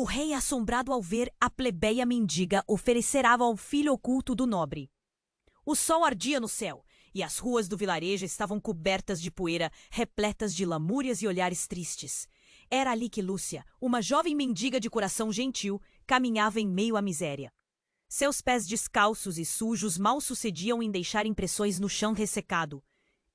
O rei, assombrado ao ver a plebeia mendiga oferecer água ao filho oculto do nobre. O sol ardia no céu, e as ruas do vilarejo estavam cobertas de poeira, repletas de lamúrias e olhares tristes. Era ali que Lúcia, uma jovem mendiga de coração gentil, caminhava em meio à miséria. Seus pés descalços e sujos mal sucediam em deixar impressões no chão ressecado.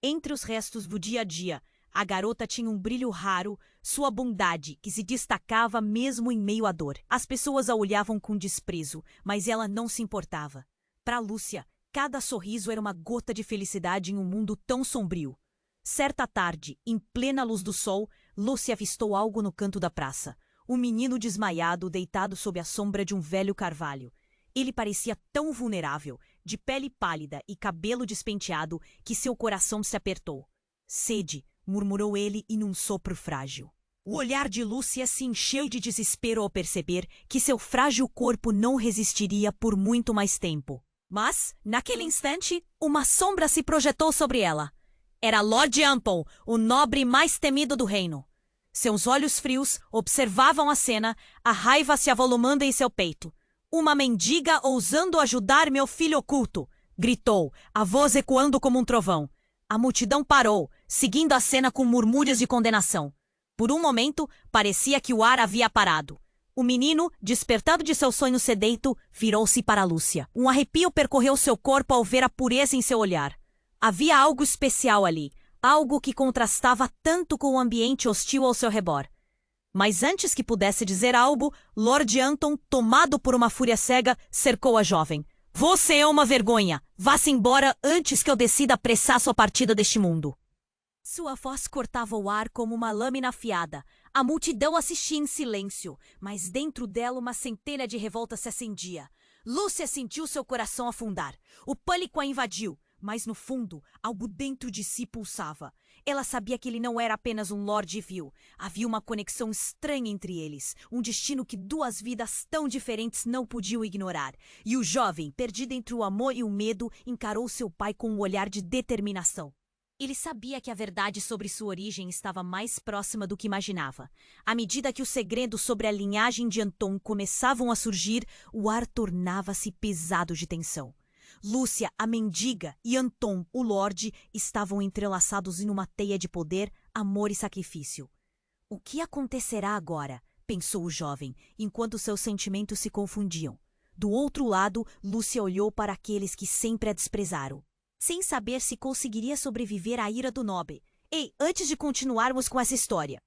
Entre os restos do dia a dia, a garota tinha um brilho raro, sua bondade, que se destacava mesmo em meio à dor. As pessoas a olhavam com desprezo, mas ela não se importava. Para Lúcia, cada sorriso era uma gota de felicidade em um mundo tão sombrio. Certa tarde, em plena luz do sol, Lúcia avistou algo no canto da praça. Um menino desmaiado, deitado sob a sombra de um velho carvalho. Ele parecia tão vulnerável, de pele pálida e cabelo despenteado, que seu coração se apertou. Sede, murmurou ele em um sopro frágil. O olhar de Lúcia se encheu de desespero ao perceber que seu frágil corpo não resistiria por muito mais tempo. Mas, naquele instante, uma sombra se projetou sobre ela. Era Lord Ampon, o nobre mais temido do reino. Seus olhos frios observavam a cena, a raiva se avolumando em seu peito. Uma mendiga ousando ajudar meu filho oculto, gritou, a voz ecoando como um trovão. A multidão parou, seguindo a cena com murmúrios de condenação. Por um momento, parecia que o ar havia parado. O menino, despertado de seu sonho sedeito, virou-se para Lúcia. Um arrepio percorreu seu corpo ao ver a pureza em seu olhar. Havia algo especial ali, algo que contrastava tanto com o ambiente hostil ao seu redor. Mas antes que pudesse dizer algo, Lord Anton, tomado por uma fúria cega, cercou a jovem. Você é uma vergonha! Vá-se embora antes que eu decida apressar sua partida deste mundo. Sua voz cortava o ar como uma lâmina afiada. A multidão assistia em silêncio, mas dentro dela uma centelha de revolta se acendia. Lúcia sentiu seu coração afundar. O pânico a invadiu, mas no fundo, algo dentro de si pulsava. Ela sabia que ele não era apenas um Lord vil. Havia uma conexão estranha entre eles, um destino que duas vidas tão diferentes não podiam ignorar. E o jovem, perdido entre o amor e o medo, encarou seu pai com um olhar de determinação. Ele sabia que a verdade sobre sua origem estava mais próxima do que imaginava. À medida que os segredos sobre a linhagem de Anton começavam a surgir, o ar tornava-se pesado de tensão. Lúcia, a mendiga, e Anton, o Lorde, estavam entrelaçados em uma teia de poder, amor e sacrifício. O que acontecerá agora? Pensou o jovem, enquanto seus sentimentos se confundiam. Do outro lado, Lúcia olhou para aqueles que sempre a desprezaram, sem saber se conseguiria sobreviver à ira do nobre. Ei, antes de continuarmos com essa história.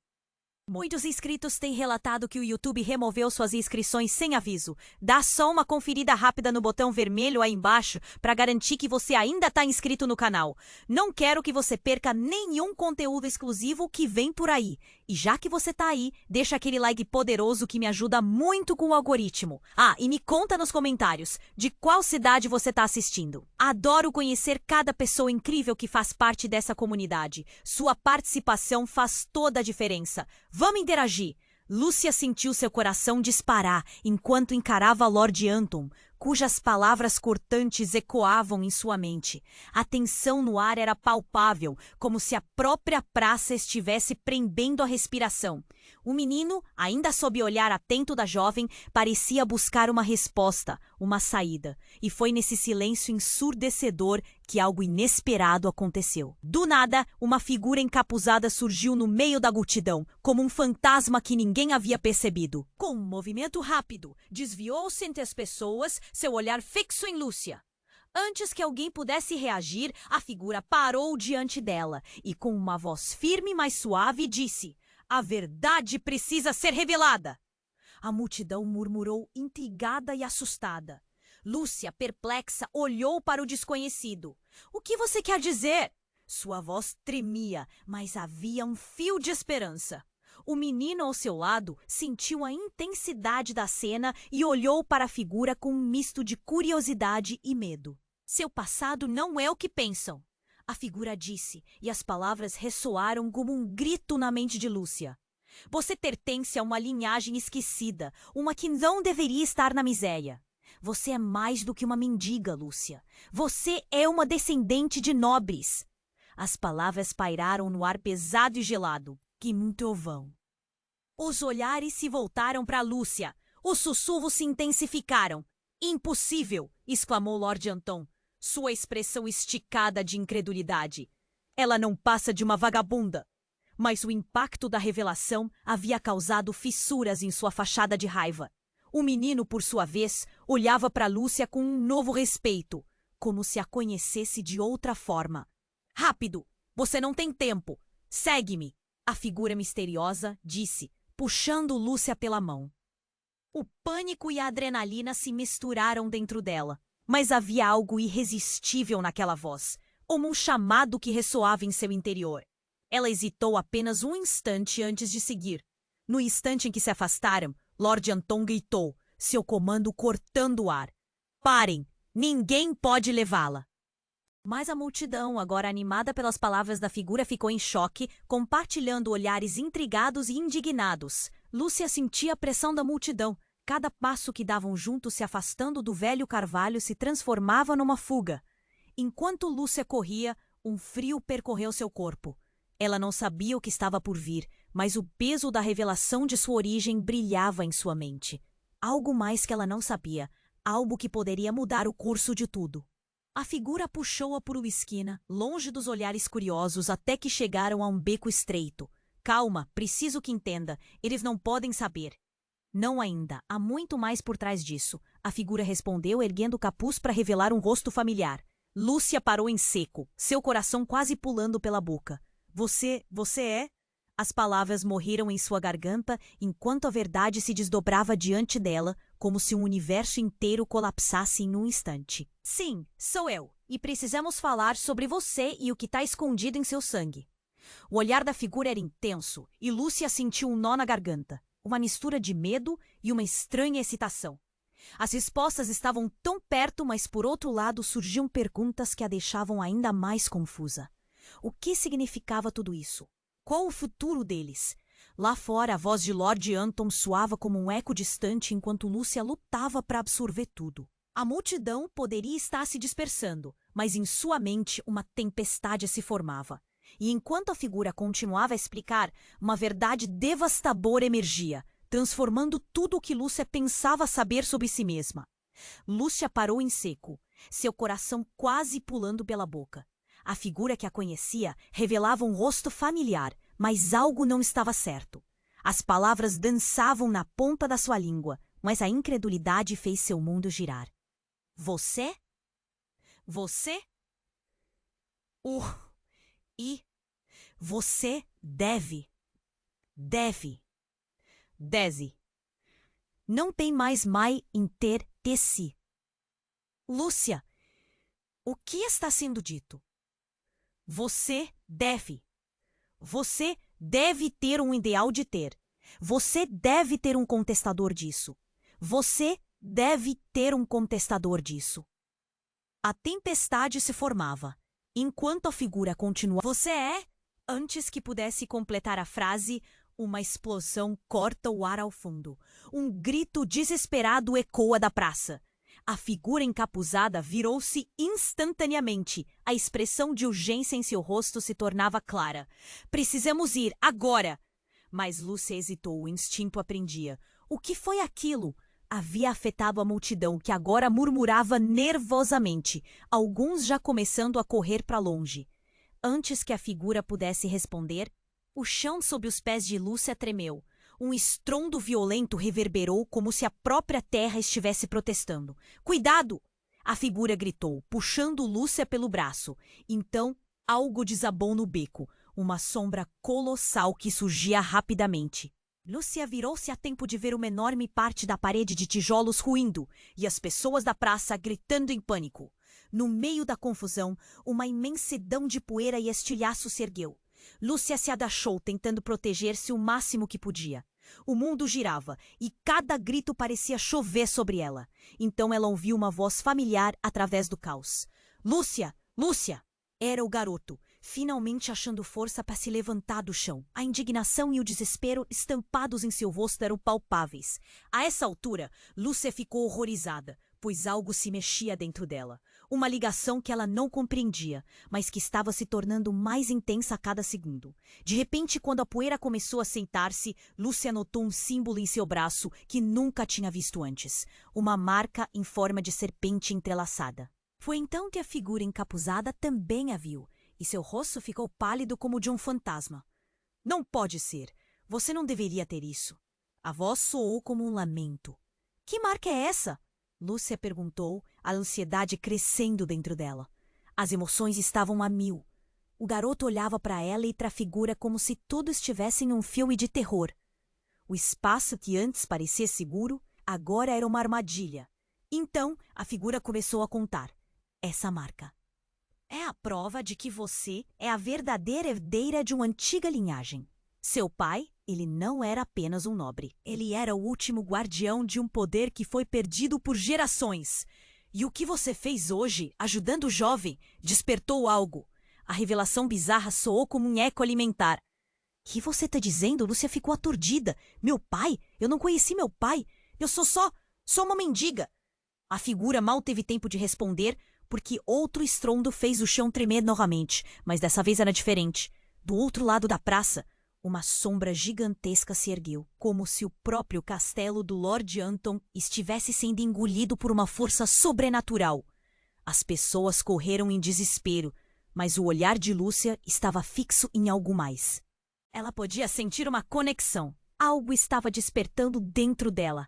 Muitos inscritos têm relatado que o YouTube removeu suas inscrições sem aviso. Dá só uma conferida rápida no botão vermelho aí embaixo para garantir que você ainda está inscrito no canal. Não quero que você perca nenhum conteúdo exclusivo que vem por aí. E já que você está aí, deixa aquele like poderoso que me ajuda muito com o algoritmo. Ah, e me conta nos comentários de qual cidade você está assistindo. Adoro conhecer cada pessoa incrível que faz parte dessa comunidade. Sua participação faz toda a diferença. Vamos interagir! Lúcia sentiu seu coração disparar enquanto encarava Lord Anton, cujas palavras cortantes ecoavam em sua mente. A tensão no ar era palpável, como se a própria praça estivesse prendendo a respiração. O menino, ainda sob o olhar atento da jovem, parecia buscar uma resposta, uma saída. E foi nesse silêncio ensurdecedor que algo inesperado aconteceu. Do nada, uma figura encapuzada surgiu no meio da multidão, como um fantasma que ninguém havia percebido. Com um movimento rápido, desviou-se entre as pessoas, seu olhar fixo em Lúcia. Antes que alguém pudesse reagir, a figura parou diante dela e, com uma voz firme, mas suave, disse: "A verdade precisa ser revelada." A multidão murmurou, intrigada e assustada. Lúcia, perplexa, olhou para o desconhecido. "O que você quer dizer?" Sua voz tremia, mas havia um fio de esperança. O menino ao seu lado sentiu a intensidade da cena e olhou para a figura com um misto de curiosidade e medo. "Seu passado não é o que pensam," a figura disse, e as palavras ressoaram como um grito na mente de Lúcia. "Você pertence a uma linhagem esquecida, uma que não deveria estar na miséria. Você é mais do que uma mendiga, Lúcia. Você é uma descendente de nobres." As palavras pairaram no ar pesado e gelado. Que um trovão. Os olhares se voltaram para Lúcia. Os sussurros se intensificaram. Impossível! Exclamou Lord Anton, sua expressão esticada de incredulidade. Ela não passa de uma vagabunda. Mas o impacto da revelação havia causado fissuras em sua fachada de raiva. O menino, por sua vez, olhava para Lúcia com um novo respeito, como se a conhecesse de outra forma. Rápido! Você não tem tempo! Segue-me! A figura misteriosa disse, puxando Lúcia pela mão. O pânico e a adrenalina se misturaram dentro dela, mas havia algo irresistível naquela voz, como um chamado que ressoava em seu interior. Ela hesitou apenas um instante antes de seguir. No instante em que se afastaram, Lord Anton gritou, seu comando cortando o ar. Parem! Ninguém pode levá-la! Mas a multidão, agora animada pelas palavras da figura, ficou em choque, compartilhando olhares intrigados e indignados. Lúcia sentia a pressão da multidão. Cada passo que davam juntos se afastando do velho carvalho se transformava numa fuga. Enquanto Lúcia corria, um frio percorreu seu corpo. Ela não sabia o que estava por vir, mas o peso da revelação de sua origem brilhava em sua mente. Algo mais que ela não sabia, algo que poderia mudar o curso de tudo. A figura puxou-a por uma esquina, longe dos olhares curiosos, até que chegaram a um beco estreito. Calma, preciso que entenda, eles não podem saber. Não ainda, há muito mais por trás disso. A figura respondeu, erguendo o capuz para revelar um rosto familiar. Lúcia parou em seco, seu coração quase pulando pela boca. Você é? As palavras morreram em sua garganta enquanto a verdade se desdobrava diante dela, como se um universo inteiro colapsasse em um instante. Sim, sou eu, e precisamos falar sobre você e o que está escondido em seu sangue. O olhar da figura era intenso, e Lúcia sentiu um nó na garganta, uma mistura de medo e uma estranha excitação. As respostas estavam tão perto, mas por outro lado surgiam perguntas que a deixavam ainda mais confusa. O que significava tudo isso? Qual o futuro deles? Lá fora, a voz de Lord Anton soava como um eco distante enquanto Lúcia lutava para absorver tudo. A multidão poderia estar se dispersando, mas em sua mente uma tempestade se formava. E enquanto a figura continuava a explicar, uma verdade devastadora emergia, transformando tudo o que Lúcia pensava saber sobre si mesma. Lúcia parou em seco, seu coração quase pulando pela boca. A figura que a conhecia revelava um rosto familiar, mas algo não estava certo. As palavras dançavam na ponta da sua língua, mas a incredulidade fez seu mundo girar. Você? Você? E você deve. Não tem mais mai em ter si. Lúcia, o que está sendo dito? Você deve ter um ideal de ter. Você deve ter um contestador disso. Você deve ter um contestador disso. A tempestade se formava. Enquanto a figura continuava, você é? Antes que pudesse completar a frase, uma explosão corta o ar ao fundo. Um grito desesperado ecoa da praça. A figura encapuzada virou-se instantaneamente. A expressão de urgência em seu rosto se tornava clara. Precisamos ir, agora! Mas Lúcia hesitou, o instinto aprendia. O que foi aquilo? Havia afetado a multidão, que agora murmurava nervosamente, alguns já começando a correr para longe. Antes que a figura pudesse responder, o chão sob os pés de Lúcia tremeu. Um estrondo violento reverberou como se a própria terra estivesse protestando. Cuidado! A figura gritou, puxando Lúcia pelo braço. Então, algo desabou no beco, uma sombra colossal que surgia rapidamente. Lúcia virou-se a tempo de ver uma enorme parte da parede de tijolos ruindo e as pessoas da praça gritando em pânico. No meio da confusão, uma imensidão de poeira e estilhaço se ergueu. Lúcia se agachou, tentando proteger-se o máximo que podia. O mundo girava e cada grito parecia chover sobre ela. Então ela ouviu uma voz familiar através do caos. Lúcia! Lúcia! Era o garoto, finalmente achando força para se levantar do chão. A indignação e o desespero estampados em seu rosto eram palpáveis. A essa altura, Lúcia ficou horrorizada, pois algo se mexia dentro dela. Uma ligação que ela não compreendia, mas que estava se tornando mais intensa a cada segundo. De repente, quando a poeira começou a sentar-se, Lúcia notou um símbolo em seu braço que nunca tinha visto antes. Uma marca em forma de serpente entrelaçada. Foi então que a figura encapuzada também a viu, e seu rosto ficou pálido como o de um fantasma. Não pode ser. Você não deveria ter isso. A voz soou como um lamento. Que marca é essa? Lúcia perguntou, a ansiedade crescendo dentro dela. As emoções estavam a mil. O garoto olhava para ela e para a figura como se tudo estivesse em um filme de terror. O espaço que antes parecia seguro, agora era uma armadilha. Então, a figura começou a contar. Essa marca é a prova de que você é a verdadeira herdeira de uma antiga linhagem. Seu pai, ele não era apenas um nobre. Ele era o último guardião de um poder que foi perdido por gerações. E o que você fez hoje, ajudando o jovem, despertou algo. A revelação bizarra soou como um eco alimentar. O que você está dizendo? Lúcia ficou aturdida. Meu pai? Eu não conheci meu pai. Eu sou uma mendiga. A figura mal teve tempo de responder, porque outro estrondo fez o chão tremer novamente, mas dessa vez era diferente. Do outro lado da praça, uma sombra gigantesca se ergueu, como se o próprio castelo do Lord Anton estivesse sendo engolido por uma força sobrenatural. As pessoas correram em desespero, mas o olhar de Lúcia estava fixo em algo mais. Ela podia sentir uma conexão. Algo estava despertando dentro dela.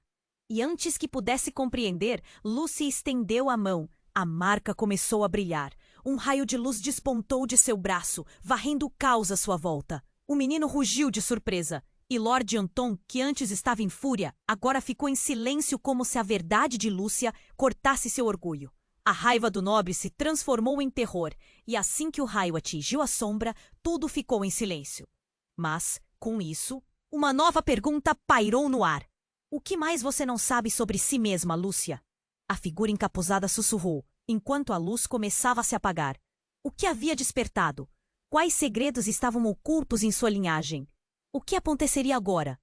E antes que pudesse compreender, Lúcia estendeu a mão. A marca começou a brilhar. Um raio de luz despontou de seu braço, varrendo o caos à sua volta. O menino rugiu de surpresa, e Lord Anton, que antes estava em fúria, agora ficou em silêncio como se a verdade de Lúcia cortasse seu orgulho. A raiva do nobre se transformou em terror, e assim que o raio atingiu a sombra, tudo ficou em silêncio. Mas, com isso, uma nova pergunta pairou no ar. O que mais você não sabe sobre si mesma, Lúcia? A figura encapuzada sussurrou, enquanto a luz começava a se apagar. O que havia despertado? Quais segredos estavam ocultos em sua linhagem? O que aconteceria agora?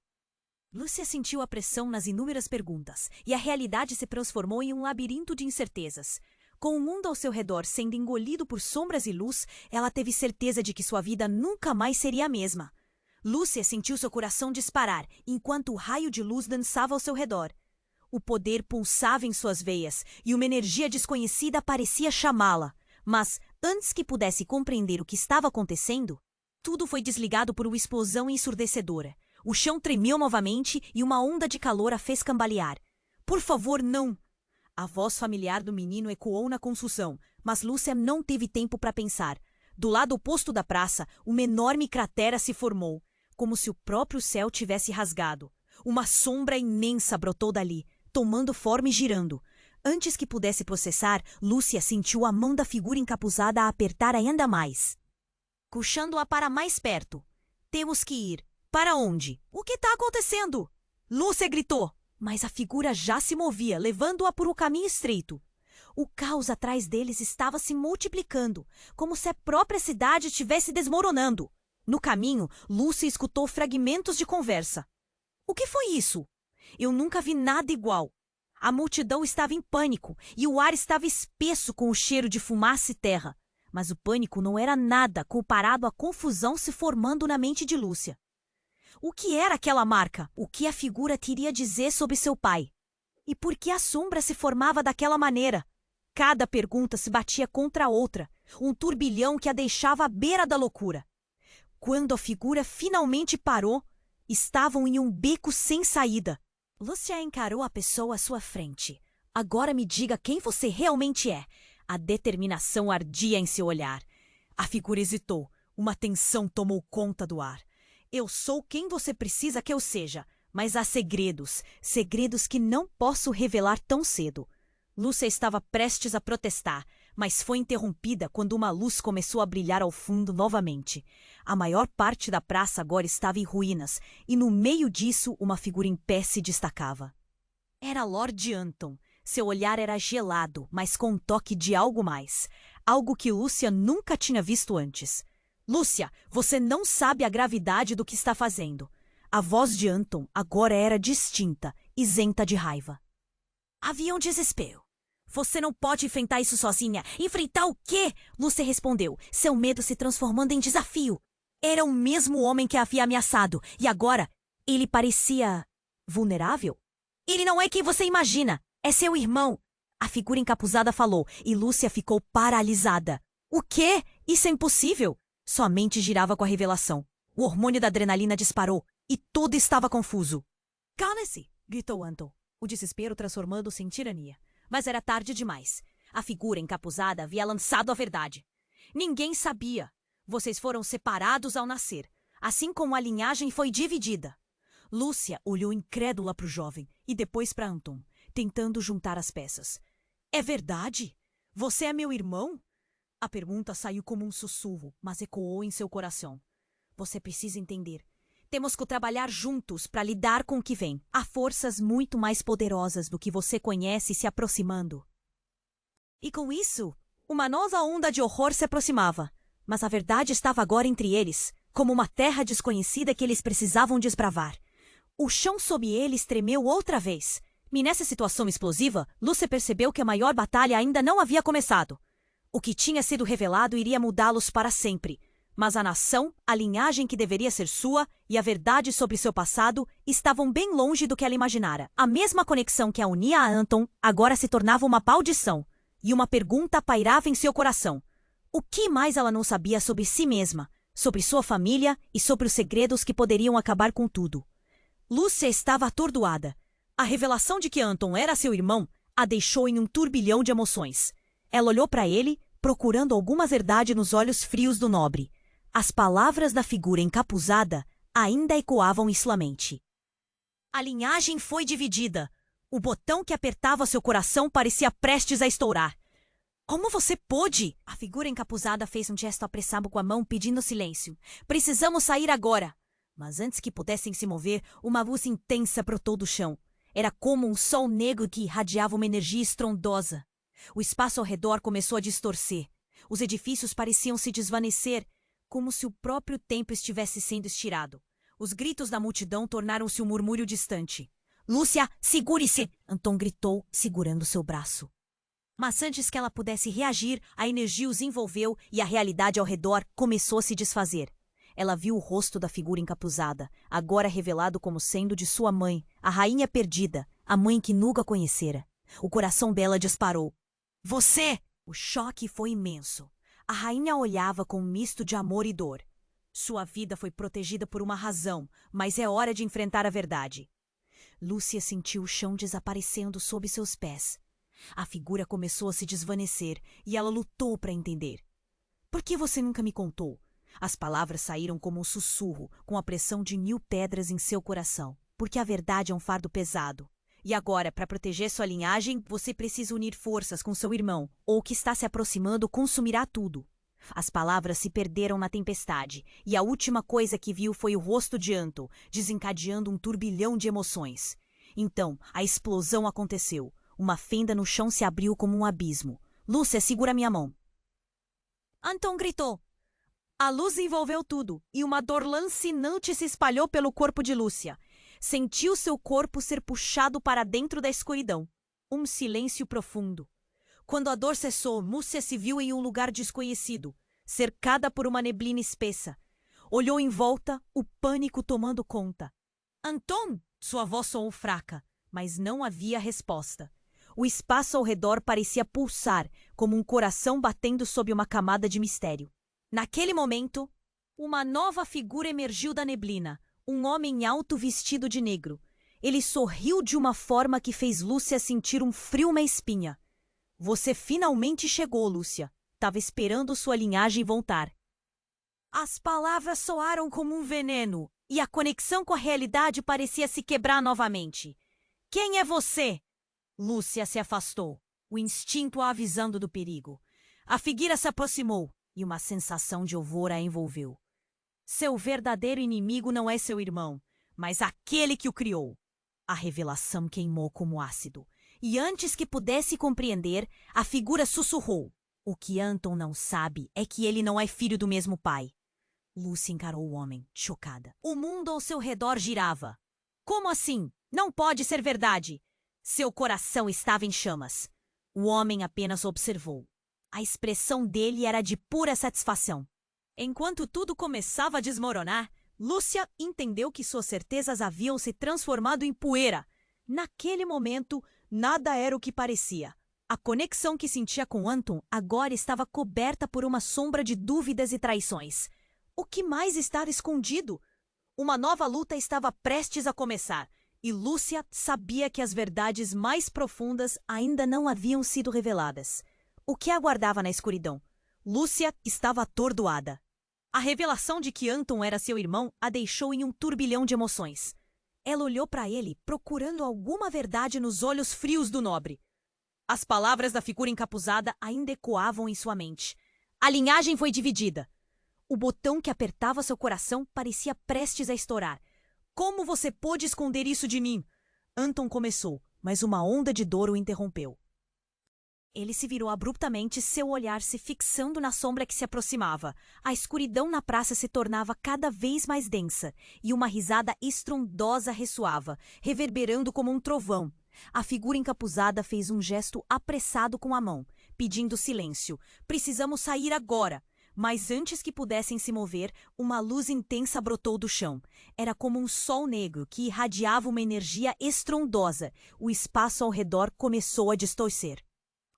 Lúcia sentiu a pressão nas inúmeras perguntas, e a realidade se transformou em um labirinto de incertezas. Com o mundo ao seu redor sendo engolido por sombras e luz, ela teve certeza de que sua vida nunca mais seria a mesma. Lúcia sentiu seu coração disparar, enquanto o raio de luz dançava ao seu redor. O poder pulsava em suas veias, e uma energia desconhecida parecia chamá-la. Mas, antes que pudesse compreender o que estava acontecendo, tudo foi desligado por uma explosão ensurdecedora. O chão tremeu novamente e uma onda de calor a fez cambalear. Por favor, não! A voz familiar do menino ecoou na confusão, mas Lúcia não teve tempo para pensar. Do lado oposto da praça, uma enorme cratera se formou, como se o próprio céu tivesse rasgado. Uma sombra imensa brotou dali, tomando forma e girando. Antes que pudesse processar, Lúcia sentiu a mão da figura encapuzada a apertar ainda mais, puxando-a para mais perto. Temos que ir. Para onde? O que está acontecendo? Lúcia gritou, mas a figura já se movia, levando-a por um caminho estreito. O caos atrás deles estava se multiplicando, como se a própria cidade estivesse desmoronando. No caminho, Lúcia escutou fragmentos de conversa. O que foi isso? Eu nunca vi nada igual. A multidão estava em pânico e o ar estava espesso com o cheiro de fumaça e terra. Mas o pânico não era nada comparado à confusão se formando na mente de Lúcia. O que era aquela marca? O que a figura teria a dizer sobre seu pai? E por que a sombra se formava daquela maneira? Cada pergunta se batia contra a outra, um turbilhão que a deixava à beira da loucura. Quando a figura finalmente parou, estavam em um beco sem saída. Lúcia encarou a pessoa à sua frente. Agora me diga quem você realmente é. A determinação ardia em seu olhar. A figura hesitou. Uma tensão tomou conta do ar. Eu sou quem você precisa que eu seja, mas há segredos, segredos que não posso revelar tão cedo. Lúcia estava prestes a protestar, mas foi interrompida quando uma luz começou a brilhar ao fundo novamente. A maior parte da praça agora estava em ruínas, e no meio disso uma figura em pé se destacava. Era Lord Anton. Seu olhar era gelado, mas com um toque de algo mais. Algo que Lúcia nunca tinha visto antes. Lúcia, você não sabe a gravidade do que está fazendo. A voz de Anton agora era distinta, isenta de raiva. Havia um desespero. Você não pode enfrentar isso sozinha. Enfrentar o quê? Lúcia respondeu, seu medo se transformando em desafio. Era o mesmo homem que a havia ameaçado, e agora ele parecia vulnerável. Ele não é quem você imagina. É seu irmão. A figura encapuzada falou, e Lúcia ficou paralisada. O quê? Isso é impossível. Sua mente girava com a revelação. O hormônio da adrenalina disparou, e tudo estava confuso. Cale-se! Gritou Anton, o desespero transformando-se em tirania. Mas era tarde demais. A figura encapuzada havia lançado a verdade. Ninguém sabia. Vocês foram separados ao nascer, assim como a linhagem foi dividida. Lúcia olhou incrédula para o jovem e depois para Anton, tentando juntar as peças. É verdade? Você é meu irmão? A pergunta saiu como um sussurro, mas ecoou em seu coração. Você precisa entender. Temos que trabalhar juntos para lidar com o que vem. Há forças muito mais poderosas do que você conhece se aproximando. E com isso, uma nova onda de horror se aproximava. Mas a verdade estava agora entre eles, como uma terra desconhecida que eles precisavam desbravar. O chão sob eles tremeu outra vez. E nessa situação explosiva, Lúcia percebeu que a maior batalha ainda não havia começado. O que tinha sido revelado iria mudá-los para sempre. Mas a nação, a linhagem que deveria ser sua e a verdade sobre seu passado estavam bem longe do que ela imaginara. A mesma conexão que a unia a Anton agora se tornava uma maldição. E uma pergunta pairava em seu coração. O que mais ela não sabia sobre si mesma, sobre sua família e sobre os segredos que poderiam acabar com tudo? Lúcia estava atordoada. A revelação de que Anton era seu irmão a deixou em um turbilhão de emoções. Ela olhou para ele, procurando alguma verdade nos olhos frios do nobre. As palavras da figura encapuzada ainda ecoavam em sua mente. A linhagem foi dividida. O botão que apertava seu coração parecia prestes a estourar. Como você pôde? A figura encapuzada fez um gesto apressado com a mão, pedindo silêncio. Precisamos sair agora. Mas antes que pudessem se mover, uma luz intensa brotou do chão. Era como um sol negro que irradiava uma energia estrondosa. O espaço ao redor começou a distorcer. Os edifícios pareciam se desvanecer, como se o próprio tempo estivesse sendo estirado. Os gritos da multidão tornaram-se um murmúrio distante. Lúcia, segure-se! Anton gritou, segurando seu braço. Mas antes que ela pudesse reagir, a energia os envolveu e a realidade ao redor começou a se desfazer. Ela viu o rosto da figura encapuzada, agora revelado como sendo de sua mãe, a rainha perdida, a mãe que nunca conhecera. O coração dela disparou. Você! O choque foi imenso. A rainha olhava com um misto de amor e dor. Sua vida foi protegida por uma razão, mas é hora de enfrentar a verdade. Lúcia sentiu o chão desaparecendo sob seus pés. A figura começou a se desvanecer e ela lutou para entender. Por que você nunca me contou? As palavras saíram como um sussurro, com a pressão de 1000 pedras em seu coração. Porque a verdade é um fardo pesado. E agora, para proteger sua linhagem, você precisa unir forças com seu irmão, ou o que está se aproximando consumirá tudo. As palavras se perderam na tempestade, e a última coisa que viu foi o rosto de Anton, desencadeando um turbilhão de emoções. Então, a explosão aconteceu. Uma fenda no chão se abriu como um abismo. Lúcia, segura minha mão. Anton gritou. A luz envolveu tudo, e uma dor lancinante se espalhou pelo corpo de Lúcia. Sentiu seu corpo ser puxado para dentro da escuridão. Um silêncio profundo. Quando a dor cessou, Lúcia se viu em um lugar desconhecido, cercada por uma neblina espessa. Olhou em volta, o pânico tomando conta. Anton! Sua voz soou fraca, mas não havia resposta. O espaço ao redor parecia pulsar, como um coração batendo sob uma camada de mistério. Naquele momento, uma nova figura emergiu da neblina. Um homem alto vestido de negro. Ele sorriu de uma forma que fez Lúcia sentir um frio na espinha. Você finalmente chegou, Lúcia. Tava esperando sua linhagem voltar. As palavras soaram como um veneno, e a conexão com a realidade parecia se quebrar novamente. Quem é você? Lúcia se afastou, o instinto a avisando do perigo. A figura se aproximou, e uma sensação de horror a envolveu. Seu verdadeiro inimigo não é seu irmão, mas aquele que o criou. A revelação queimou como ácido. E antes que pudesse compreender, a figura sussurrou. O que Anton não sabe é que ele não é filho do mesmo pai. Lúcia encarou o homem, chocada. O mundo ao seu redor girava. Como assim? Não pode ser verdade. Seu coração estava em chamas. O homem apenas observou. A expressão dele era de pura satisfação. Enquanto tudo começava a desmoronar, Lúcia entendeu que suas certezas haviam se transformado em poeira. Naquele momento, nada era o que parecia. A conexão que sentia com Anton agora estava coberta por uma sombra de dúvidas e traições. O que mais estava escondido? Uma nova luta estava prestes a começar, e Lúcia sabia que as verdades mais profundas ainda não haviam sido reveladas. O que aguardava na escuridão? Lúcia estava atordoada. A revelação de que Anton era seu irmão a deixou em um turbilhão de emoções. Ela olhou para ele, procurando alguma verdade nos olhos frios do nobre. As palavras da figura encapuzada ainda ecoavam em sua mente. A linhagem foi dividida. O botão que apertava seu coração parecia prestes a estourar. Como você pôde esconder isso de mim? Anton começou, mas uma onda de dor o interrompeu. Ele se virou abruptamente, seu olhar se fixando na sombra que se aproximava. A escuridão na praça se tornava cada vez mais densa, e uma risada estrondosa ressoava, reverberando como um trovão. A figura encapuzada fez um gesto apressado com a mão, pedindo silêncio. Precisamos sair agora. Mas antes que pudessem se mover, uma luz intensa brotou do chão. Era como um sol negro que irradiava uma energia estrondosa. O espaço ao redor começou a distorcer.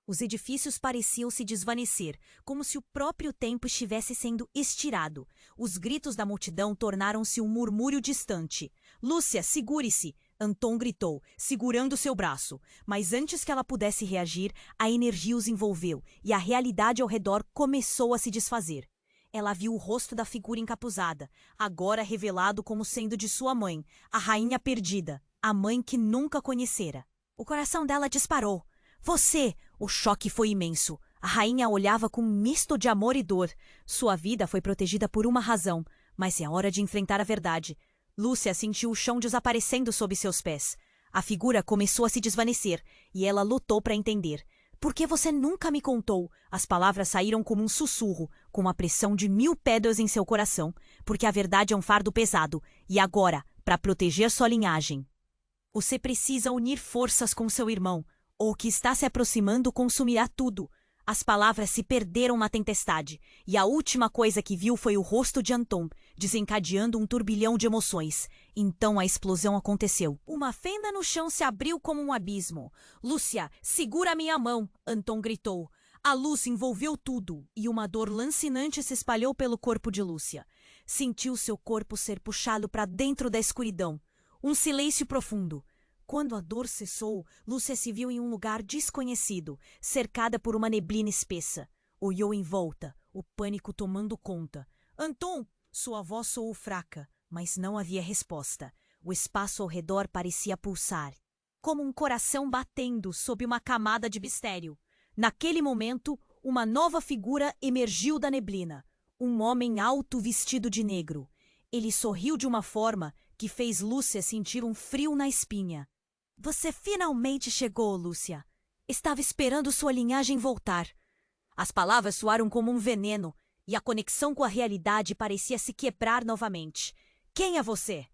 Os edifícios pareciam se desvanecer, como se o próprio tempo estivesse sendo estirado. Os gritos da multidão tornaram-se um murmúrio distante. Lúcia, segure-se! Anton gritou, segurando seu braço. Mas antes que ela pudesse reagir, a energia os envolveu e a realidade ao redor começou a se desfazer. Ela viu o rosto da figura encapuzada, agora revelado como sendo de sua mãe, a rainha perdida, a mãe que nunca conhecera. O coração dela disparou. Você! O choque foi imenso. A rainha olhava com um misto de amor e dor. Sua vida foi protegida por uma razão, mas é hora de enfrentar a verdade. Lúcia sentiu o chão desaparecendo sob seus pés. A figura começou a se desvanecer, e ela lutou para entender. Por que você nunca me contou? As palavras saíram como um sussurro, com a pressão de 1000 pedras em seu coração, porque a verdade é um fardo pesado, e agora, para proteger sua linhagem. Você precisa unir forças com seu irmão. O que está se aproximando consumirá tudo. As palavras se perderam na tempestade, e a última coisa que viu foi o rosto de Anton, desencadeando um turbilhão de emoções. Então a explosão aconteceu. Uma fenda no chão se abriu como um abismo. Lúcia, segura minha mão! Anton gritou. A luz envolveu tudo, e uma dor lancinante se espalhou pelo corpo de Lúcia. Sentiu seu corpo ser puxado para dentro da escuridão. Um silêncio profundo. Quando a dor cessou, Lúcia se viu em um lugar desconhecido, cercada por uma neblina espessa. Olhou em volta, o pânico tomando conta. Anton! Sua voz soou fraca, mas não havia resposta. O espaço ao redor parecia pulsar, como um coração batendo sob uma camada de mistério. Naquele momento, uma nova figura emergiu da neblina. Um homem alto vestido de negro. Ele sorriu de uma forma que fez Lúcia sentir um frio na espinha. Você finalmente chegou, Lúcia. Estava esperando sua linhagem voltar. As palavras soaram como um veneno, e a conexão com a realidade parecia se quebrar novamente. Quem é você?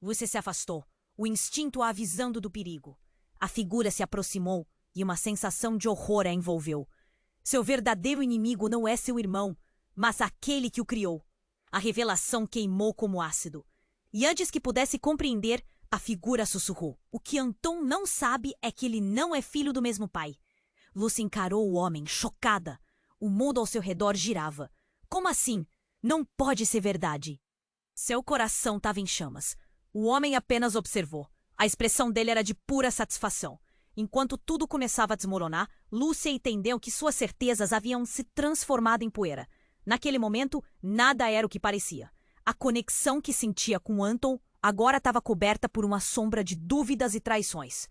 Lúcia se afastou, o instinto a avisando do perigo. A figura se aproximou, e uma sensação de horror a envolveu. Seu verdadeiro inimigo não é seu irmão, mas aquele que o criou. A revelação queimou como ácido. E antes que pudesse compreender, a figura sussurrou. O que Anton não sabe é que ele não é filho do mesmo pai. Lúcia encarou o homem, chocada. O mundo ao seu redor girava. Como assim? Não pode ser verdade. Seu coração estava em chamas. O homem apenas observou. A expressão dele era de pura satisfação. Enquanto tudo começava a desmoronar, Lúcia entendeu que suas certezas haviam se transformado em poeira. Naquele momento, nada era o que parecia. A conexão que sentia com Anton agora estava coberta por uma sombra de dúvidas e traições.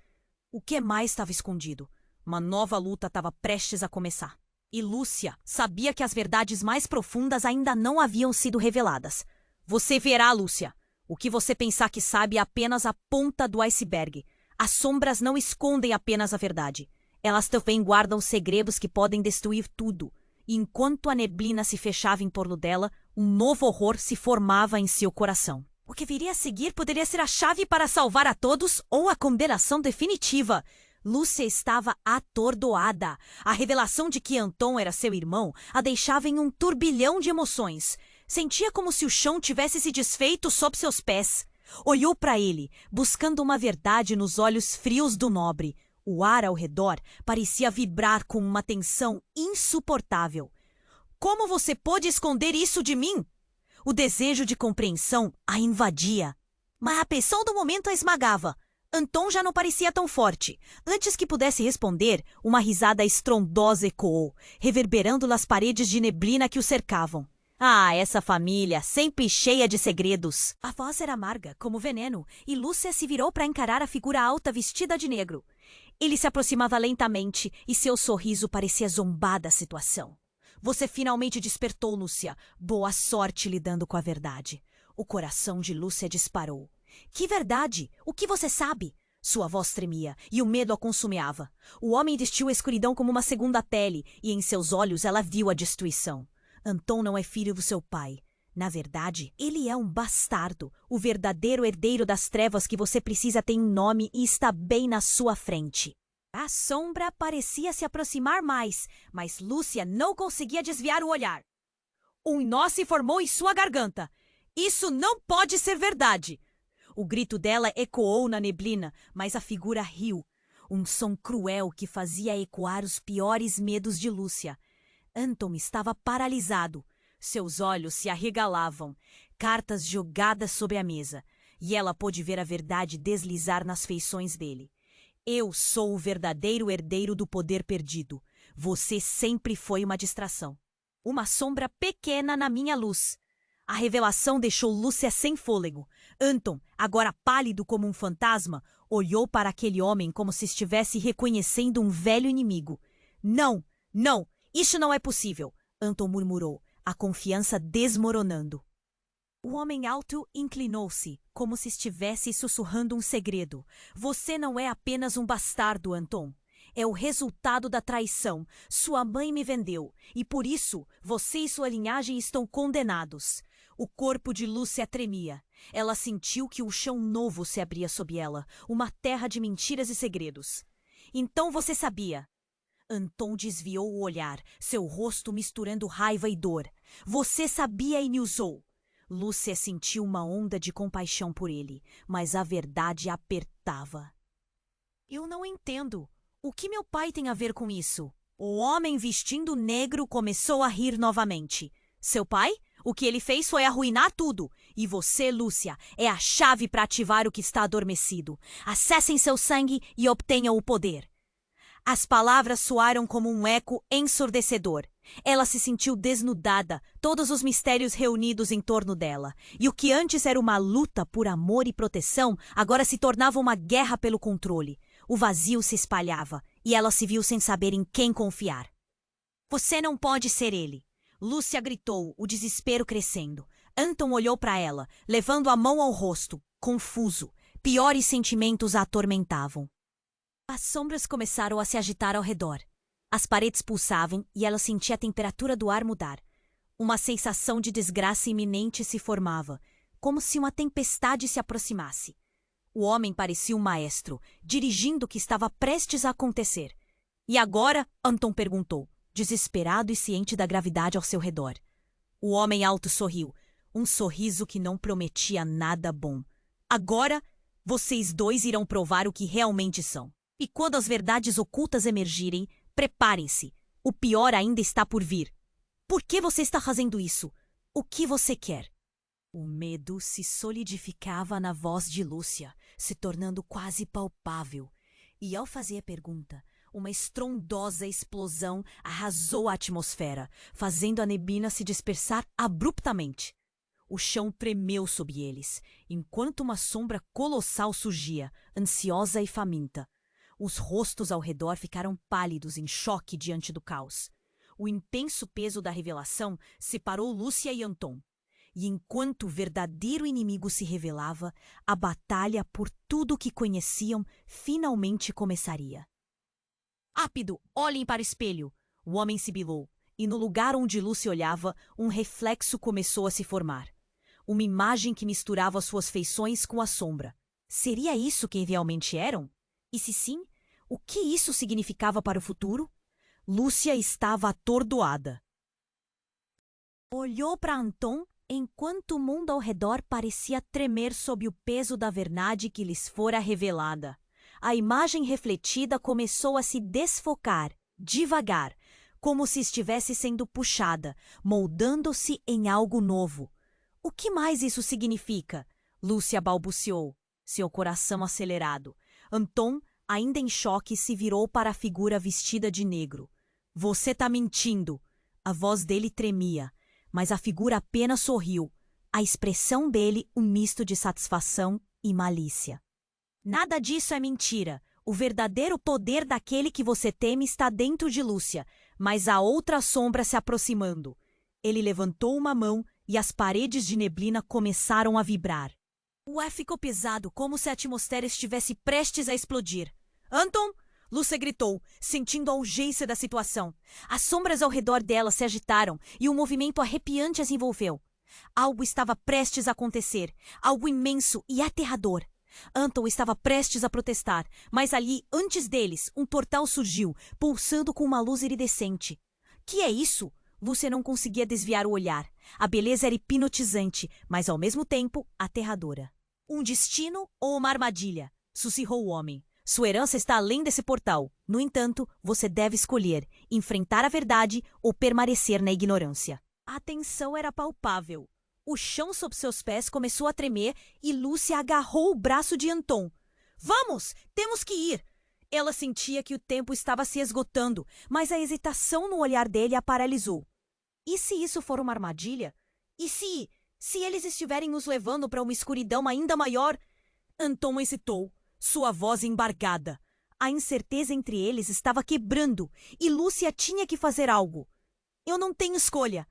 O que mais estava escondido? Uma nova luta estava prestes a começar. E Lúcia sabia que as verdades mais profundas ainda não haviam sido reveladas. Você verá, Lúcia. O que você pensar que sabe é apenas a ponta do iceberg. As sombras não escondem apenas a verdade. Elas também guardam segredos que podem destruir tudo. E enquanto a neblina se fechava em torno dela, um novo horror se formava em seu coração. O que viria a seguir poderia ser a chave para salvar a todos ou a condenação definitiva. Lúcia estava atordoada. A revelação de que Anton era seu irmão a deixava em um turbilhão de emoções. Sentia como se o chão tivesse se desfeito sob seus pés. Olhou para ele, buscando uma verdade nos olhos frios do nobre. O ar ao redor parecia vibrar com uma tensão insuportável. Como você pôde esconder isso de mim? O desejo de compreensão a invadia. Mas a pressão do momento a esmagava. Anton já não parecia tão forte. Antes que pudesse responder, uma risada estrondosa ecoou, reverberando nas paredes de neblina que o cercavam. Ah, essa família, sempre cheia de segredos. A voz era amarga, como veneno, e Lúcia se virou para encarar a figura alta vestida de negro. Ele se aproximava lentamente e seu sorriso parecia zombar da situação. Você finalmente despertou, Lúcia. Boa sorte lidando com a verdade. O coração de Lúcia disparou. Que verdade? O que você sabe? Sua voz tremia e o medo a consumeava. O homem vestiu a escuridão como uma segunda pele e em seus olhos ela viu a destruição. Anton não é filho do seu pai. Na verdade, ele é um bastardo, o verdadeiro herdeiro das trevas que você precisa ter um nome e está bem na sua frente. A sombra parecia se aproximar mais, mas Lúcia não conseguia desviar o olhar. Um nó se formou em sua garganta. Isso não pode ser verdade! O grito dela ecoou na neblina, mas a figura riu. Um som cruel que fazia ecoar os piores medos de Lúcia. Anton estava paralisado. Seus olhos se arregalavam, cartas jogadas sobre a mesa, e ela pôde ver a verdade deslizar nas feições dele. Eu sou o verdadeiro herdeiro do poder perdido. Você sempre foi uma distração. Uma sombra pequena na minha luz. A revelação deixou Lúcia sem fôlego. Anton, agora pálido como um fantasma, olhou para aquele homem como se estivesse reconhecendo um velho inimigo. Não, não, isso não é possível, Anton murmurou, a confiança desmoronando. O homem alto inclinou-se, como se estivesse sussurrando um segredo. Você não é apenas um bastardo, Anton. É o resultado da traição. Sua mãe me vendeu, e por isso você e sua linhagem estão condenados. O corpo de Lúcia tremia. Ela sentiu que o chão novo se abria sob ela, uma terra de mentiras e segredos. Então você sabia. Anton desviou o olhar, seu rosto misturando raiva e dor. Você sabia e me usou. Lúcia sentiu uma onda de compaixão por ele, mas a verdade apertava. Eu não entendo. O que meu pai tem a ver com isso? O homem vestindo negro começou a rir novamente. Seu pai? O que ele fez foi arruinar tudo. E você, Lúcia, é a chave para ativar o que está adormecido. Acessem seu sangue e obtenham o poder. As palavras soaram como um eco ensurdecedor. Ela se sentiu desnudada, todos os mistérios reunidos em torno dela. E o que antes era uma luta por amor e proteção, agora se tornava uma guerra pelo controle. O vazio se espalhava, e ela se viu sem saber em quem confiar. Você não pode ser ele. Lúcia gritou, o desespero crescendo. Anton olhou para ela, levando a mão ao rosto, confuso. Piores sentimentos a atormentavam. As sombras começaram a se agitar ao redor. As paredes pulsavam e ela sentia a temperatura do ar mudar. Uma sensação de desgraça iminente se formava, como se uma tempestade se aproximasse. O homem parecia um maestro, dirigindo o que estava prestes a acontecer. E agora? Anton perguntou, desesperado e ciente da gravidade ao seu redor. O homem alto sorriu, um sorriso que não prometia nada bom. Agora, vocês dois irão provar o que realmente são. E quando as verdades ocultas emergirem, preparem-se. O pior ainda está por vir. Por que você está fazendo isso? O que você quer? O medo se solidificava na voz de Lúcia, se tornando quase palpável. E ao fazer a pergunta, uma estrondosa explosão arrasou a atmosfera, fazendo a neblina se dispersar abruptamente. O chão tremeu sob eles, enquanto uma sombra colossal surgia, ansiosa e faminta. Os rostos ao redor ficaram pálidos em choque diante do caos. O intenso peso da revelação separou Lúcia e Anton. E enquanto o verdadeiro inimigo se revelava, a batalha por tudo o que conheciam finalmente começaria. Rápido, olhem para o espelho! O homem sibilou, e no lugar onde Lúcia olhava, um reflexo começou a se formar. Uma imagem que misturava suas feições com a sombra. Seria isso quem realmente eram? E se sim, O que isso significava para o futuro? Lúcia estava atordoada. Olhou para Anton enquanto o mundo ao redor parecia tremer sob o peso da verdade que lhes fora revelada. A imagem refletida começou a se desfocar, devagar, como se estivesse sendo puxada, moldando-se em algo novo. O que mais isso significa? Lúcia balbuciou, seu coração acelerado. Anton, ainda em choque, se virou para a figura vestida de negro. Você tá mentindo! A voz dele tremia, mas a figura apenas sorriu. A expressão dele um misto de satisfação e malícia. Nada disso é mentira. O verdadeiro poder daquele que você teme está dentro de Lúcia, mas há outra sombra se aproximando. Ele levantou uma mão e as paredes de neblina começaram a vibrar. O ar ficou pesado, como se a atmosfera estivesse prestes a explodir. Anton! Lúcia gritou, sentindo a urgência da situação. As sombras ao redor dela se agitaram e um movimento arrepiante as envolveu. Algo estava prestes a acontecer, algo imenso e aterrador. Anton estava prestes a protestar, mas ali, antes deles, um portal surgiu, pulsando com uma luz iridescente. Que é isso? Lúcia não conseguia desviar o olhar. A beleza era hipnotizante, mas ao mesmo tempo aterradora. Um destino ou uma armadilha? Sussurrou o homem. Sua herança está além desse portal. No entanto, você deve escolher enfrentar a verdade ou permanecer na ignorância. A tensão era palpável. O chão sob seus pés começou a tremer e Lúcia agarrou o braço de Anton. Vamos! Temos que ir! Ela sentia que o tempo estava se esgotando, mas a hesitação no olhar dele a paralisou. E se isso for uma armadilha? E se eles estiverem nos levando para uma escuridão ainda maior? Anton hesitou, sua voz embargada. A incerteza entre eles estava quebrando e Lúcia tinha que fazer algo. Eu não tenho escolha.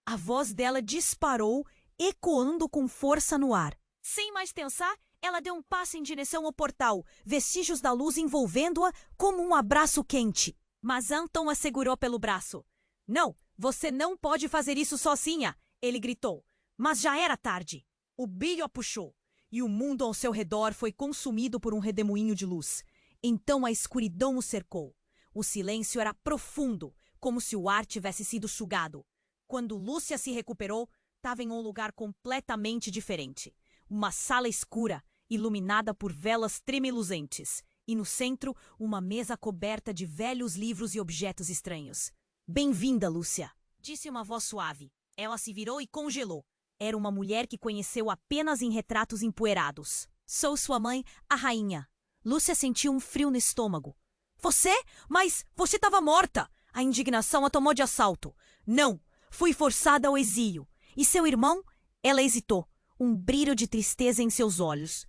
A voz dela disparou, ecoando com força no ar. Sem mais pensar, ela deu um passo em direção ao portal, vestígios da luz envolvendo-a como um abraço quente. Mas Anton a segurou pelo braço. Não, você não pode fazer isso sozinha, ele gritou. Mas já era tarde. O brilho a puxou, e o mundo ao seu redor foi consumido por um redemoinho de luz. Então a escuridão o cercou. O silêncio era profundo, como se o ar tivesse sido sugado. Quando Lúcia se recuperou, estava em um lugar completamente diferente. Uma sala escura, iluminada por velas tremeluzentes. E no centro, uma mesa coberta de velhos livros e objetos estranhos. Bem-vinda, Lúcia, disse uma voz suave. Ela se virou e congelou. Era uma mulher que conheceu apenas em retratos empoeirados. Sou sua mãe, a rainha. Lúcia sentiu um frio no estômago. Você? Mas você estava morta! A indignação a tomou de assalto. Não, fui forçada ao exílio. E seu irmão? Ela hesitou, um brilho de tristeza em seus olhos.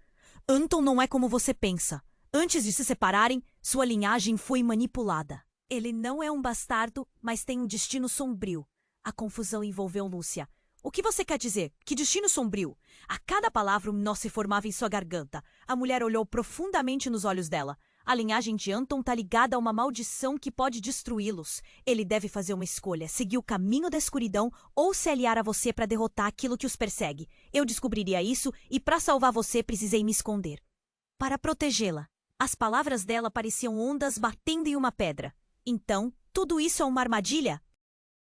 Anton não é como você pensa. Antes de se separarem, sua linhagem foi manipulada. Ele não é um bastardo, mas tem um destino sombrio. A confusão envolveu Lúcia. O que você quer dizer? Que destino sombrio? A cada palavra um nó se formava em sua garganta. A mulher olhou profundamente nos olhos dela. A linhagem de Anton está ligada a uma maldição que pode destruí-los. Ele deve fazer uma escolha, seguir o caminho da escuridão ou se aliar a você para derrotar aquilo que os persegue. Eu descobriria isso e para salvar você precisei me esconder. Para protegê-la. As palavras dela pareciam ondas batendo em uma pedra. Então, tudo isso é uma armadilha?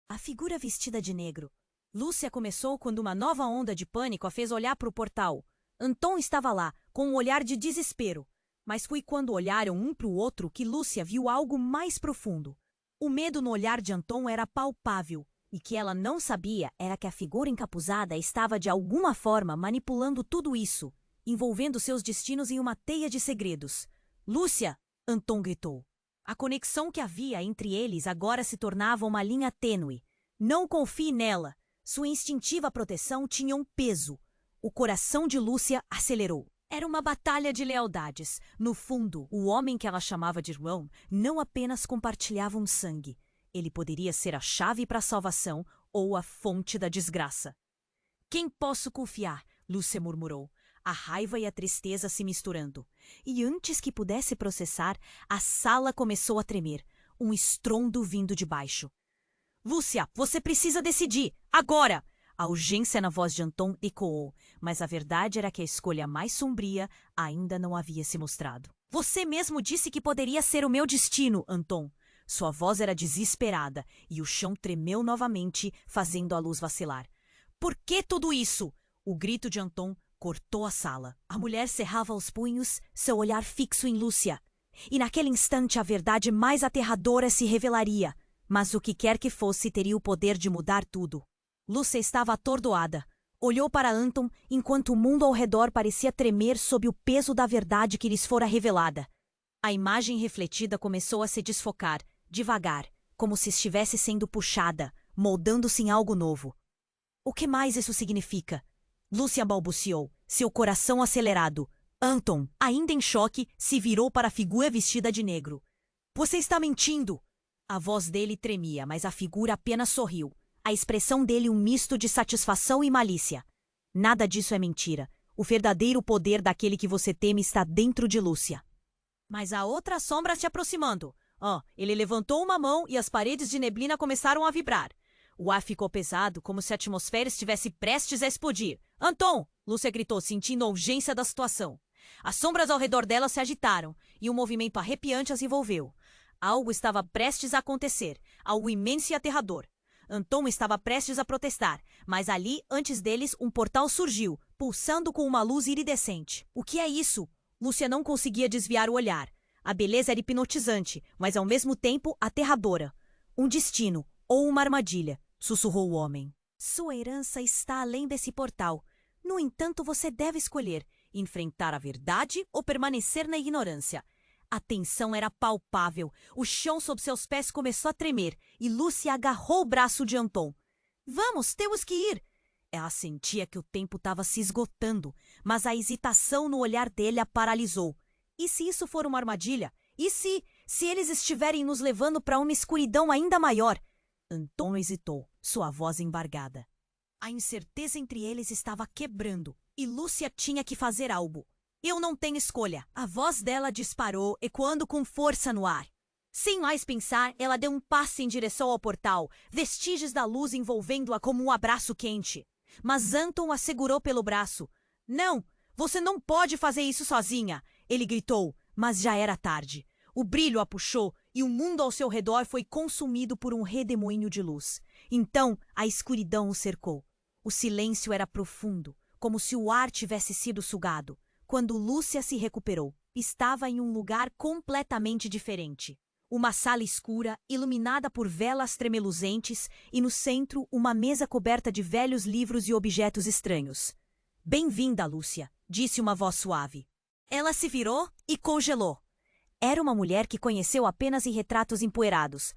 A figura vestida de negro. Lúcia começou quando uma nova onda de pânico a fez olhar para o portal. Anton estava lá, com um olhar de desespero. Mas foi quando olharam um para o outro que Lúcia viu algo mais profundo. O medo no olhar de Anton era palpável, e que ela não sabia era que a figura encapuzada estava de alguma forma manipulando tudo isso, envolvendo seus destinos em uma teia de segredos. Lúcia! Anton gritou. A conexão que havia entre eles agora se tornava uma linha tênue. Não confie nela. Sua instintiva proteção tinha um peso. O coração de Lúcia acelerou. Era uma batalha de lealdades. No fundo, o homem que ela chamava de irmão não apenas compartilhava um sangue. Ele poderia ser a chave para a salvação ou a fonte da desgraça. Quem posso confiar? Lúcia murmurou, a raiva e a tristeza se misturando. E antes que pudesse processar, a sala começou a tremer, um estrondo vindo de baixo. Lúcia, você precisa decidir, agora! A urgência na voz de Anton ecoou, mas a verdade era que a escolha mais sombria ainda não havia se mostrado. Você mesmo disse que poderia ser o meu destino, Anton. Sua voz era desesperada e o chão tremeu novamente, fazendo a luz vacilar. Por que tudo isso? O grito de Anton cortou a sala. A mulher cerrava os punhos, seu olhar fixo em Lúcia. E naquele instante a verdade mais aterradora se revelaria. Mas o que quer que fosse teria o poder de mudar tudo. Lúcia estava atordoada. Olhou para Anton enquanto o mundo ao redor parecia tremer sob o peso da verdade que lhes fora revelada. A imagem refletida começou a se desfocar, devagar, como se estivesse sendo puxada, moldando-se em algo novo. O que mais isso significa? Lúcia balbuciou, seu coração acelerado. Anton, ainda em choque, se virou para a figura vestida de negro. Você está mentindo! A voz dele tremia, mas a figura apenas sorriu. A expressão dele um misto de satisfação e malícia. Nada disso é mentira. O verdadeiro poder daquele que você teme está dentro de Lúcia. Mas há outra sombra se aproximando. Ele levantou uma mão e as paredes de neblina começaram a vibrar. O ar ficou pesado, como se a atmosfera estivesse prestes a explodir. Anton! Lúcia gritou, sentindo a urgência da situação. As sombras ao redor dela se agitaram e um movimento arrepiante as envolveu. Algo estava prestes a acontecer, algo imenso e aterrador. Anton estava prestes a protestar, mas ali, antes deles, um portal surgiu, pulsando com uma luz iridescente. O que é isso? Lúcia não conseguia desviar o olhar. A beleza era hipnotizante, mas ao mesmo tempo aterradora. Um destino, ou uma armadilha, sussurrou o homem. Sua herança está além desse portal. No entanto, você deve escolher enfrentar a verdade ou permanecer na ignorância. A tensão era palpável. O chão sob seus pés começou a tremer e Lúcia agarrou o braço de Anton. Vamos, temos que ir! Ela sentia que o tempo estava se esgotando, mas a hesitação no olhar dele a paralisou. E se isso for uma armadilha? E se eles estiverem nos levando para uma escuridão ainda maior? Anton hesitou, sua voz embargada. A incerteza entre eles estava quebrando e Lúcia tinha que fazer algo. Eu não tenho escolha. A voz dela disparou, ecoando com força no ar. Sem mais pensar, ela deu um passo em direção ao portal, vestígios da luz envolvendo-a como um abraço quente. Mas Anton a segurou pelo braço. Não, você não pode fazer isso sozinha, ele gritou, mas já era tarde. O brilho a puxou e o mundo ao seu redor foi consumido por um redemoinho de luz. Então, a escuridão o cercou. O silêncio era profundo, como se o ar tivesse sido sugado. Quando Lúcia se recuperou, estava em um lugar completamente diferente. Uma sala escura, iluminada por velas tremeluzentes, e no centro uma mesa coberta de velhos livros e objetos estranhos. Bem-vinda, Lúcia, disse uma voz suave. Ela se virou e congelou. Era uma mulher que conheceu apenas em retratos empoeirados.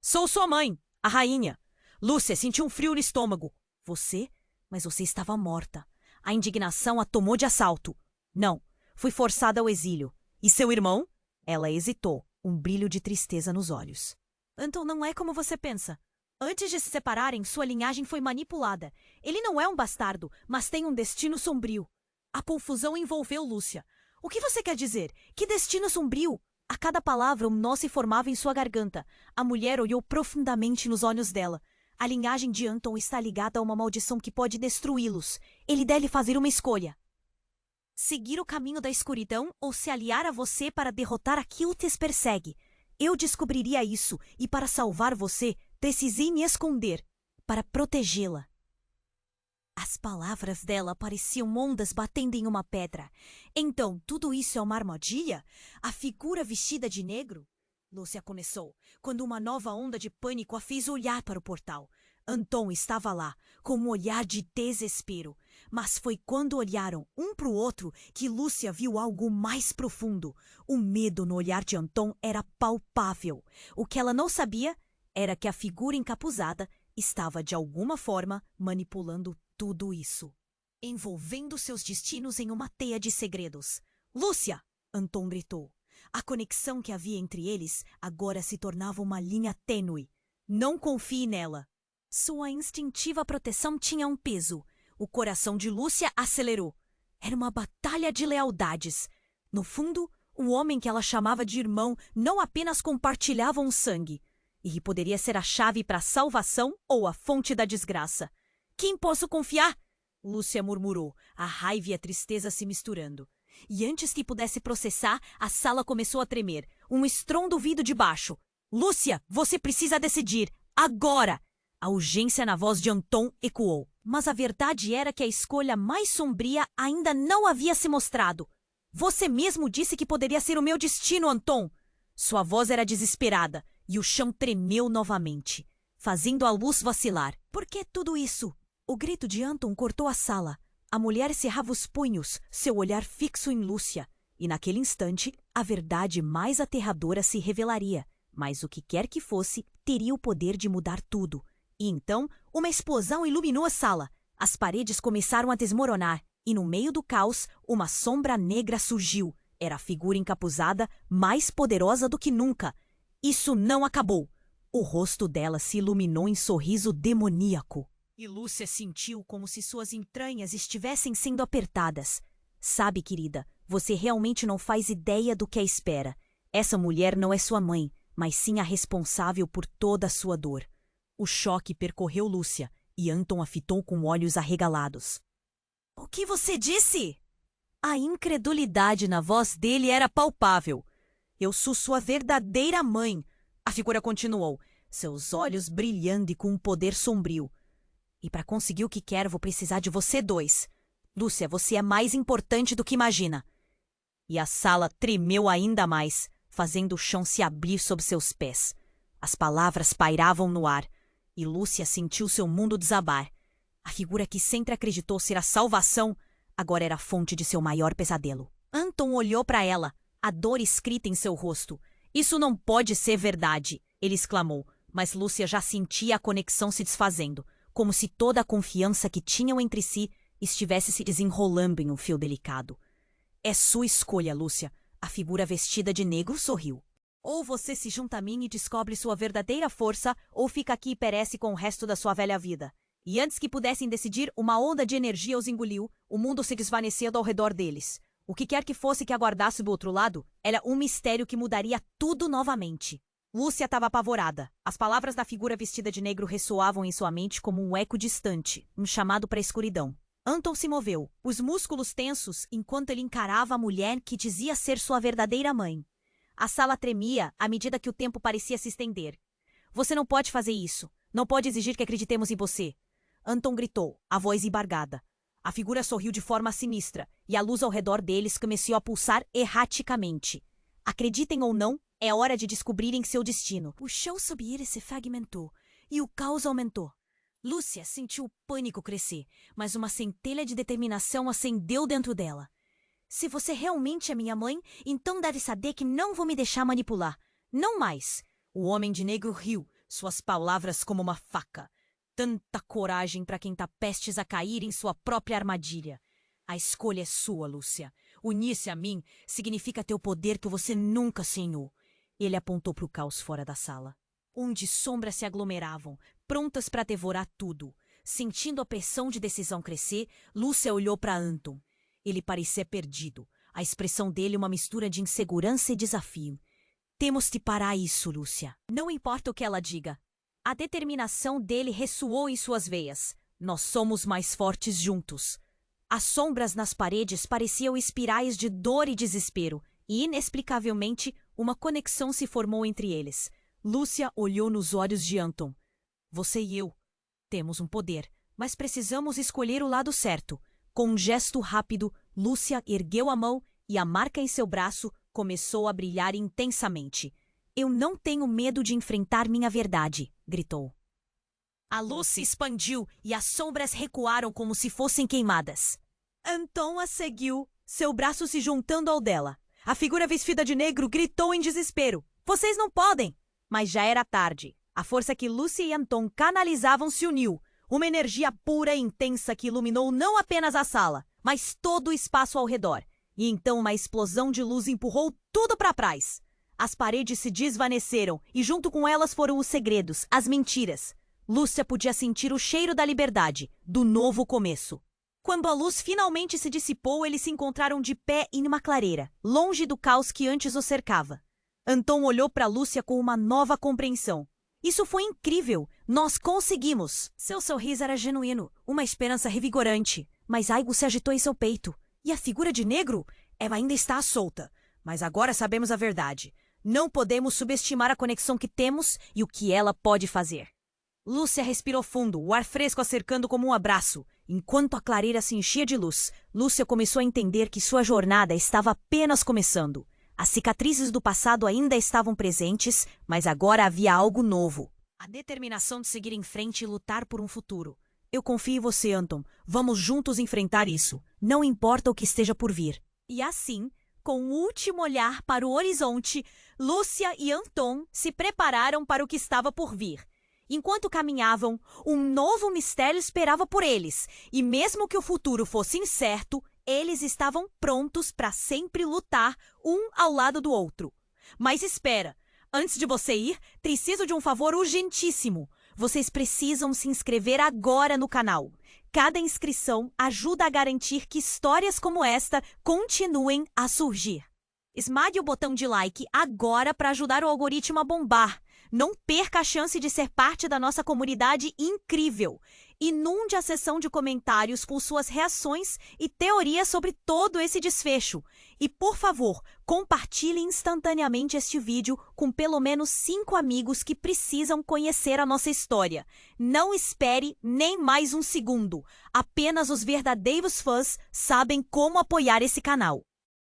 Sou sua mãe, a rainha. Lúcia sentiu um frio no estômago. Você? Mas você estava morta. A indignação a tomou de assalto. Não, fui forçada ao exílio. E seu irmão? Ela hesitou, um brilho de tristeza nos olhos. Anton não é como você pensa. Antes de se separarem, sua linhagem foi manipulada. Ele não é um bastardo, mas tem um destino sombrio. A confusão envolveu Lúcia. O que você quer dizer? Que destino sombrio? A cada palavra um nó se formava em sua garganta. A mulher olhou profundamente nos olhos dela. A linhagem de Anton está ligada a uma maldição que pode destruí-los. Ele deve fazer uma escolha. Seguir o caminho da escuridão ou se aliar a você para derrotar aquilo que te persegue. Eu descobriria isso e para salvar você, precisei me esconder, para protegê-la. As palavras dela pareciam ondas batendo em uma pedra. Então, tudo isso é uma armadilha? A figura vestida de negro? Lúcia começou, quando uma nova onda de pânico a fez olhar para o portal. Anton estava lá, com um olhar de desespero. Mas foi quando olharam um para o outro que Lúcia viu algo mais profundo. O medo no olhar de Anton era palpável. O que ela não sabia era que a figura encapuzada estava de alguma forma manipulando tudo isso, envolvendo seus destinos em uma teia de segredos. Lúcia! Anton gritou. A conexão que havia entre eles agora se tornava uma linha tênue. Não confie nela. Sua instintiva proteção tinha um peso. O coração de Lúcia acelerou. Era uma batalha de lealdades. No fundo, o homem que ela chamava de irmão não apenas compartilhava um sangue. E poderia ser a chave para a salvação ou a fonte da desgraça. Quem posso confiar? Lúcia murmurou, a raiva e a tristeza se misturando. E antes que pudesse processar, a sala começou a tremer. Um estrondo vindo de baixo. Lúcia, você precisa decidir. Agora! A urgência na voz de Anton ecoou. Mas a verdade era que a escolha mais sombria ainda não havia se mostrado. Você mesmo disse que poderia ser o meu destino, Anton. Sua voz era desesperada e o chão tremeu novamente, fazendo a luz vacilar. Por que tudo isso? O grito de Anton cortou a sala. A mulher cerrava os punhos, seu olhar fixo em Lúcia. E naquele instante, a verdade mais aterradora se revelaria. Mas o que quer que fosse, teria o poder de mudar tudo. E então, uma explosão iluminou a sala. As paredes começaram a desmoronar. E no meio do caos, uma sombra negra surgiu. Era a figura encapuzada, mais poderosa do que nunca. Isso não acabou. O rosto dela se iluminou em sorriso demoníaco. E Lúcia sentiu como se suas entranhas estivessem sendo apertadas. Sabe, querida, você realmente não faz ideia do que a espera. Essa mulher não é sua mãe, mas sim a responsável por toda a sua dor. O choque percorreu Lúcia, e Anton a fitou com olhos arregalados. O que você disse? A incredulidade na voz dele era palpável. Eu sou sua verdadeira mãe, a figura continuou, seus olhos brilhando e com um poder sombrio. E para conseguir o que quero, vou precisar de você dois. Lúcia, você é mais importante do que imagina. E a sala tremeu ainda mais, fazendo o chão se abrir sob seus pés. As palavras pairavam no ar, e Lúcia sentiu seu mundo desabar. A figura que sempre acreditou ser a salvação, agora era a fonte de seu maior pesadelo. Anton olhou para ela, a dor escrita em seu rosto. Isso não pode ser verdade, ele exclamou, mas Lúcia já sentia a conexão se desfazendo, como se toda a confiança que tinham entre si estivesse se desenrolando em um fio delicado. É sua escolha, Lúcia. A figura vestida de negro sorriu. Ou você se junta a mim e descobre sua verdadeira força, ou fica aqui e perece com o resto da sua velha vida. E antes que pudessem decidir, uma onda de energia os engoliu, o mundo se desvanecendo ao redor deles. O que quer que fosse que aguardasse do outro lado, era um mistério que mudaria tudo novamente. Lúcia estava apavorada. As palavras da figura vestida de negro ressoavam em sua mente como um eco distante, um chamado para a escuridão. Anton se moveu, os músculos tensos, enquanto ele encarava a mulher que dizia ser sua verdadeira mãe. A sala tremia à medida que o tempo parecia se estender. Você não pode fazer isso. Não pode exigir que acreditemos em você. Anton gritou, a voz embargada. A figura sorriu de forma sinistra, e a luz ao redor deles começou a pulsar erraticamente. Acreditem ou não, é hora de descobrirem seu destino. O chão sob eles se fragmentou, e o caos aumentou. Lúcia sentiu o pânico crescer, mas uma centelha de determinação acendeu dentro dela. Se você realmente é minha mãe, então deve saber que não vou me deixar manipular. Não mais. O homem de negro riu, suas palavras como uma faca. Tanta coragem para quem está prestes a cair em sua própria armadilha. A escolha é sua, Lúcia. Unir-se a mim significa ter o poder que você nunca sonhou. Ele apontou para o caos fora da sala, onde sombras se aglomeravam, prontas para devorar tudo. Sentindo a pressão de decisão crescer, Lúcia olhou para Anton. Ele parecia perdido. A expressão dele uma mistura de insegurança e desafio. Temos de parar isso, Lúcia. Não importa o que ela diga. A determinação dele ressoou em suas veias. Nós somos mais fortes juntos. As sombras nas paredes pareciam espirais de dor e desespero, e inexplicavelmente uma conexão se formou entre eles. Lúcia olhou nos olhos de Anton. Você e eu temos um poder, mas precisamos escolher o lado certo. Com um gesto rápido, Lúcia ergueu a mão e a marca em seu braço começou a brilhar intensamente. Eu não tenho medo de enfrentar minha verdade, gritou. A luz se expandiu e as sombras recuaram como se fossem queimadas. Anton a seguiu, seu braço se juntando ao dela. A figura vestida de negro gritou em desespero. Vocês não podem! Mas já era tarde. A força que Lúcia e Anton canalizavam se uniu. Uma energia pura e intensa que iluminou não apenas a sala, mas todo o espaço ao redor. E então uma explosão de luz empurrou tudo para trás. As paredes se desvaneceram e junto com elas foram os segredos, as mentiras. Lúcia podia sentir o cheiro da liberdade, do novo começo. Quando a luz finalmente se dissipou, eles se encontraram de pé em uma clareira, longe do caos que antes os cercava. Anton olhou para Lúcia com uma nova compreensão. Isso foi incrível! Nós conseguimos! Seu sorriso era genuíno, uma esperança revigorante. Mas algo se agitou em seu peito. E a figura de negro? Ela ainda está solta, mas agora sabemos a verdade. Não podemos subestimar a conexão que temos e o que ela pode fazer. Lúcia respirou fundo, o ar fresco a cercando como um abraço. Enquanto a clareira se enchia de luz, Lúcia começou a entender que sua jornada estava apenas começando. As cicatrizes do passado ainda estavam presentes, mas agora havia algo novo. A determinação de seguir em frente e lutar por um futuro. Eu confio em você, Anton. Vamos juntos enfrentar isso. Não importa o que esteja por vir. E assim, com um último olhar para o horizonte, Lúcia e Anton se prepararam para o que estava por vir. Enquanto caminhavam, um novo mistério esperava por eles, e mesmo que o futuro fosse incerto, eles estavam prontos para sempre lutar um ao lado do outro. Mas espera, antes de você ir, preciso de um favor urgentíssimo. Vocês precisam se inscrever agora no canal. Cada inscrição ajuda a garantir que histórias como esta continuem a surgir. Esmague o botão de like agora para ajudar o algoritmo a bombar. Não perca a chance de ser parte da nossa comunidade incrível. Inunde a seção de comentários com suas reações e teorias sobre todo esse desfecho. E, por favor, compartilhe instantaneamente este vídeo com pelo menos 5 amigos que precisam conhecer a nossa história. Não espere nem mais um segundo. Apenas os verdadeiros fãs sabem como apoiar esse canal.